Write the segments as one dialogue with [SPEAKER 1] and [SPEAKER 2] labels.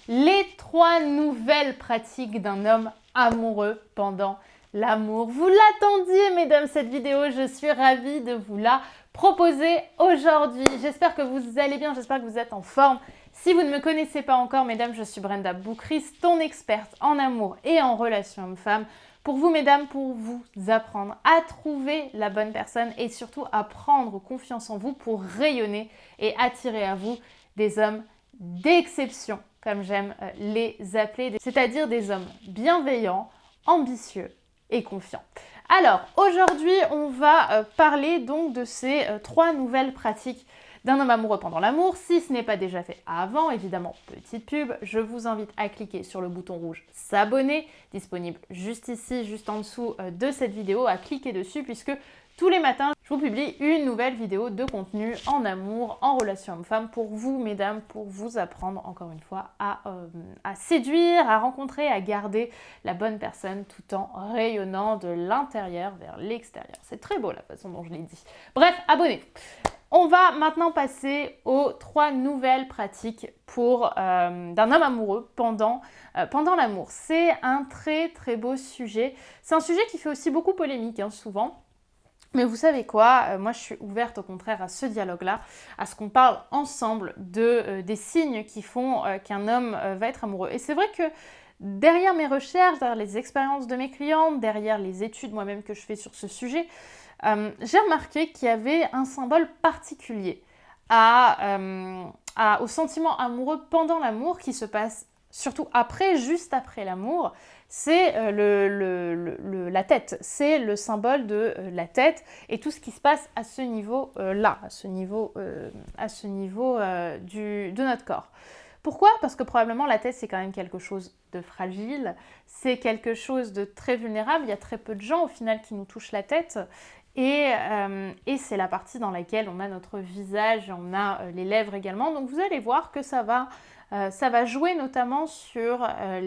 [SPEAKER 1] Les 3 nouvelles pratiques d'un homme amoureux pendant l'amour. Vous l'attendiez, mesdames, cette vidéo. Je suis ravie de vous la proposer aujourd'hui. J'espère que vous allez bien, j'espère que vous êtes en forme. Si vous ne me connaissez pas encore, mesdames, je suis Brenda Boukris, ton experte en amour et en relations hommes-femmes. Pour vous, mesdames, pour vous apprendre à trouver la bonne personne et surtout à prendre confiance en vous pour rayonner et attirer à vous des hommes d'exception, comme j'aime les appeler, c'est-à-dire des hommes bienveillants, ambitieux et confiants. Alors, aujourd'hui, on va parler donc de ces 3 nouvelles pratiques d'un homme amoureux pendant l'amour. Si ce n'est pas déjà fait avant, évidemment, petite pub, je vous invite à cliquer sur le bouton rouge s'abonner, disponible juste ici, juste en dessous de cette vidéo, à cliquer dessus puisque tous les matins, je vous publie une nouvelle vidéo de contenu en amour, en relation homme-femme pour vous, mesdames, pour vous apprendre encore une fois à séduire, à rencontrer, à garder la bonne personne tout en rayonnant de l'intérieur vers l'extérieur. C'est très beau la façon dont je l'ai dit. Bref, abonnez-vous. On va maintenant passer aux 3 nouvelles pratiques d'un homme amoureux pendant l'amour. C'est un très très beau sujet. C'est un sujet qui fait aussi beaucoup polémique, souvent. Mais vous savez quoi, moi je suis ouverte au contraire à ce dialogue-là, à ce qu'on parle ensemble des signes qui font qu'un homme va être amoureux. Et c'est vrai que derrière mes recherches, derrière les expériences de mes clientes, derrière les études moi-même que je fais sur ce sujet, j'ai remarqué qu'il y avait un symbole particulier au sentiment amoureux pendant l'amour qui se passe surtout juste après l'amour. C'est la tête, c'est le symbole de la tête et tout ce qui se passe à ce niveau-là, à ce niveau de notre corps. Pourquoi ? Parce que probablement la tête c'est quand même quelque chose de fragile, c'est quelque chose de très vulnérable, il y a très peu de gens au final qui nous touchent la tête et c'est la partie dans laquelle on a notre visage, on a les lèvres également, donc vous allez voir que ça va jouer notamment sur la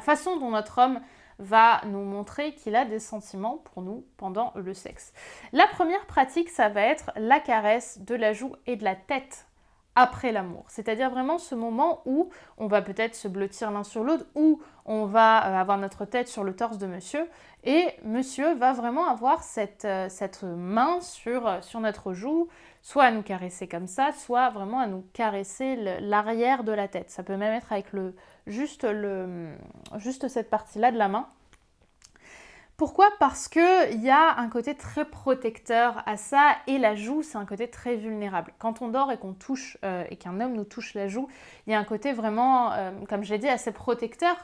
[SPEAKER 1] façon dont notre homme va nous montrer qu'il a des sentiments pour nous pendant le sexe. La première pratique, ça va être la caresse de la joue et de la tête après l'amour. C'est-à-dire vraiment ce moment où on va peut-être se blottir l'un sur l'autre, où on va avoir notre tête sur le torse de monsieur, et monsieur va vraiment avoir cette main sur notre joue, soit à nous caresser comme ça, soit vraiment à nous caresser l'arrière de la tête. Ça peut même être avec juste cette partie-là de la main. Pourquoi ? Parce qu'il y a un côté très protecteur à ça et la joue, c'est un côté très vulnérable. Quand on dort et qu'on touche, et qu'un homme nous touche la joue, il y a un côté vraiment, comme je l'ai dit, assez protecteur,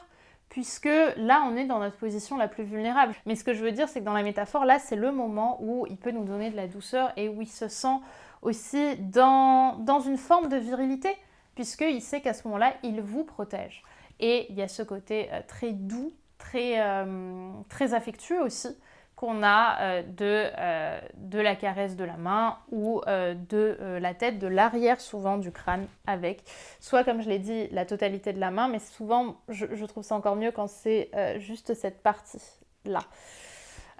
[SPEAKER 1] puisque là, on est dans notre position la plus vulnérable. Mais ce que je veux dire, c'est que dans la métaphore, là, c'est le moment où il peut nous donner de la douceur et où il se sent aussi dans une forme de virilité, puisqu'il sait qu'à ce moment-là, il vous protège. Et il y a ce côté très doux, très affectueux aussi qu'on a de la caresse de la main ou de la tête, de l'arrière souvent du crâne avec, soit comme je l'ai dit, la totalité de la main, mais souvent je trouve ça encore mieux quand c'est juste cette partie-là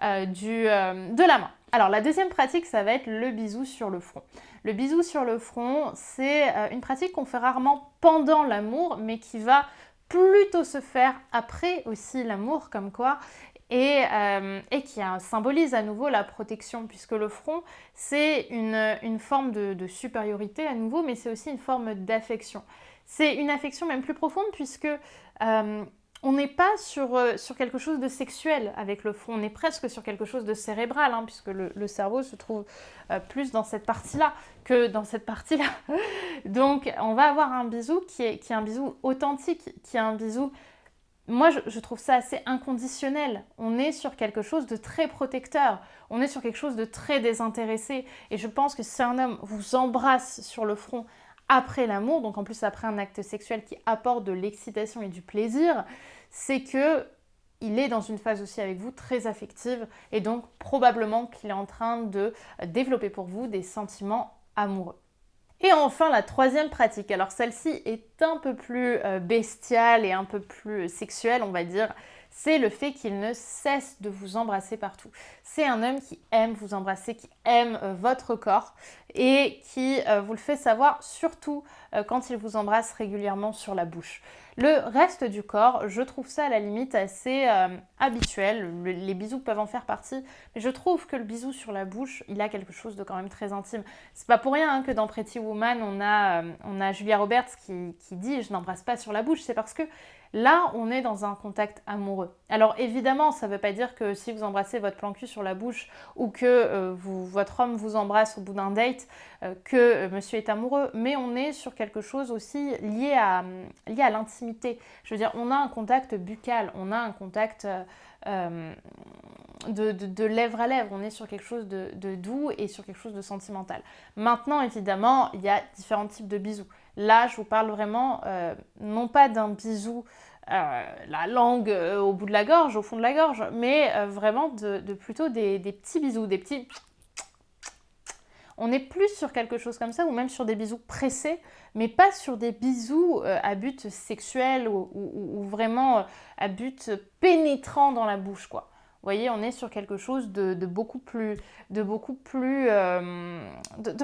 [SPEAKER 1] de la main. Alors la deuxième pratique, ça va être le bisou sur le front. Le bisou sur le front, c'est une pratique qu'on fait rarement pendant l'amour, mais qui va plutôt se faire après aussi l'amour, comme quoi, et qui symbolise à nouveau la protection, puisque le front, c'est une forme de supériorité à nouveau, mais c'est aussi une forme d'affection. C'est une affection même plus profonde, puisque on n'est pas sur quelque chose de sexuel avec le front, on est presque sur quelque chose de cérébral, puisque le cerveau se trouve plus dans cette partie-là que dans cette partie-là. Donc on va avoir un bisou qui est un bisou authentique, qui est un bisou, moi je trouve ça assez inconditionnel. On est sur quelque chose de très protecteur, on est sur quelque chose de très désintéressé, et je pense que si un homme vous embrasse sur le front après l'amour, donc en plus après un acte sexuel qui apporte de l'excitation et du plaisir, c'est que il est dans une phase aussi avec vous très affective et donc probablement qu'il est en train de développer pour vous des sentiments amoureux. Et enfin, la troisième pratique. Alors celle-ci est un peu plus bestiale et un peu plus sexuelle, on va dire. C'est le fait qu'il ne cesse de vous embrasser partout. C'est un homme qui aime vous embrasser, qui aime votre corps et qui vous le fait savoir surtout quand il vous embrasse régulièrement sur la bouche. Le reste du corps, je trouve ça à la limite assez habituel. Les bisous peuvent en faire partie, mais je trouve que le bisou sur la bouche, il a quelque chose de quand même très intime. C'est pas pour rien que dans Pretty Woman, on a Julia Roberts qui dit « je n'embrasse pas sur la bouche », c'est parce que là, on est dans un contact amoureux. Alors évidemment, ça ne veut pas dire que si vous embrassez votre plan cul sur la bouche ou que votre homme vous embrasse au bout d'un date, que monsieur est amoureux, mais on est sur quelque chose aussi lié à l'intimité. Je veux dire, on a un contact buccal, on a un contact de lèvre à lèvre, on est sur quelque chose de doux et sur quelque chose de sentimental. Maintenant, évidemment, il y a différents types de bisous. Là, je vous parle vraiment, non pas d'un bisou, la langue au bout de la gorge, au fond de la gorge, mais vraiment plutôt des petits bisous, des petits... On est plus sur quelque chose comme ça, ou même sur des bisous pressés, mais pas sur des bisous à but sexuel ou vraiment à but pénétrant dans la bouche, quoi. Vous voyez, on est sur quelque chose de beaucoup plus, de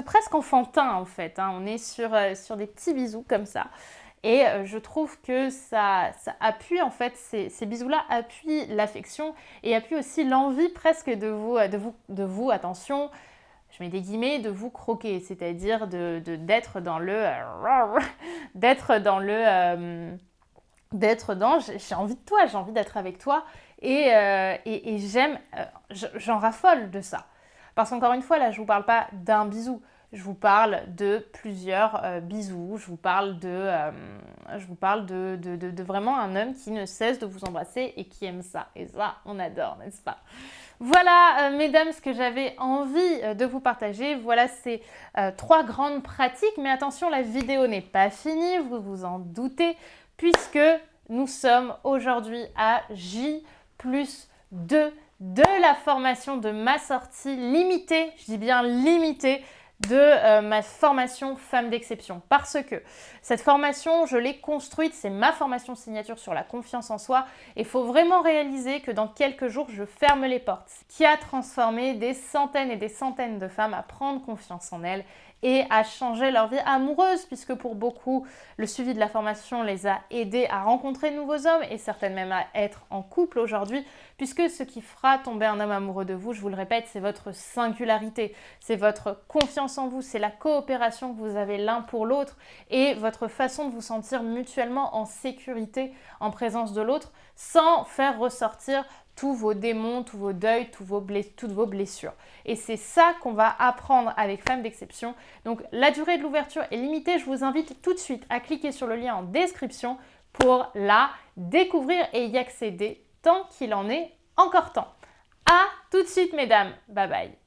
[SPEAKER 1] presque enfantin en fait. Hein. On est sur des petits bisous comme ça. Et je trouve que ça appuie en fait, ces bisous-là appuient l'affection et appuient aussi l'envie presque de vous, attention, je mets des guillemets, de vous croquer, c'est-à-dire d'être dans le... j'ai envie de toi, j'ai envie d'être avec toi et j'en raffole de ça. Parce qu'encore une fois, là, je ne vous parle pas d'un bisou, je vous parle de plusieurs bisous, je vous parle de vraiment un homme qui ne cesse de vous embrasser et qui aime ça. Et ça, on adore, n'est-ce pas ? Voilà, mesdames, ce que j'avais envie de vous partager. Voilà ces 3 grandes pratiques. Mais attention, la vidéo n'est pas finie, vous vous en doutez, puisque nous sommes aujourd'hui à J+2 de la formation de ma sortie limitée, je dis bien limitée, de ma formation Femme d'Exception. Parce que cette formation, je l'ai construite, c'est ma formation signature sur la confiance en soi. Et il faut vraiment réaliser que dans quelques jours, je ferme les portes. Qui a transformé des centaines et des centaines de femmes à prendre confiance en elles et à changer leur vie amoureuse, puisque pour beaucoup, le suivi de la formation les a aidés à rencontrer de nouveaux hommes et certaines même à être en couple aujourd'hui, puisque ce qui fera tomber un homme amoureux de vous, je vous le répète, c'est votre singularité, c'est votre confiance en vous, c'est la coopération que vous avez l'un pour l'autre et votre façon de vous sentir mutuellement en sécurité en présence de l'autre sans faire ressortir tous vos démons, tous vos deuils, toutes vos blessures. Et c'est ça qu'on va apprendre avec Femme d'Exception. Donc la durée de l'ouverture est limitée. Je vous invite tout de suite à cliquer sur le lien en description pour la découvrir et y accéder tant qu'il en est encore temps. À tout de suite, mesdames. Bye bye.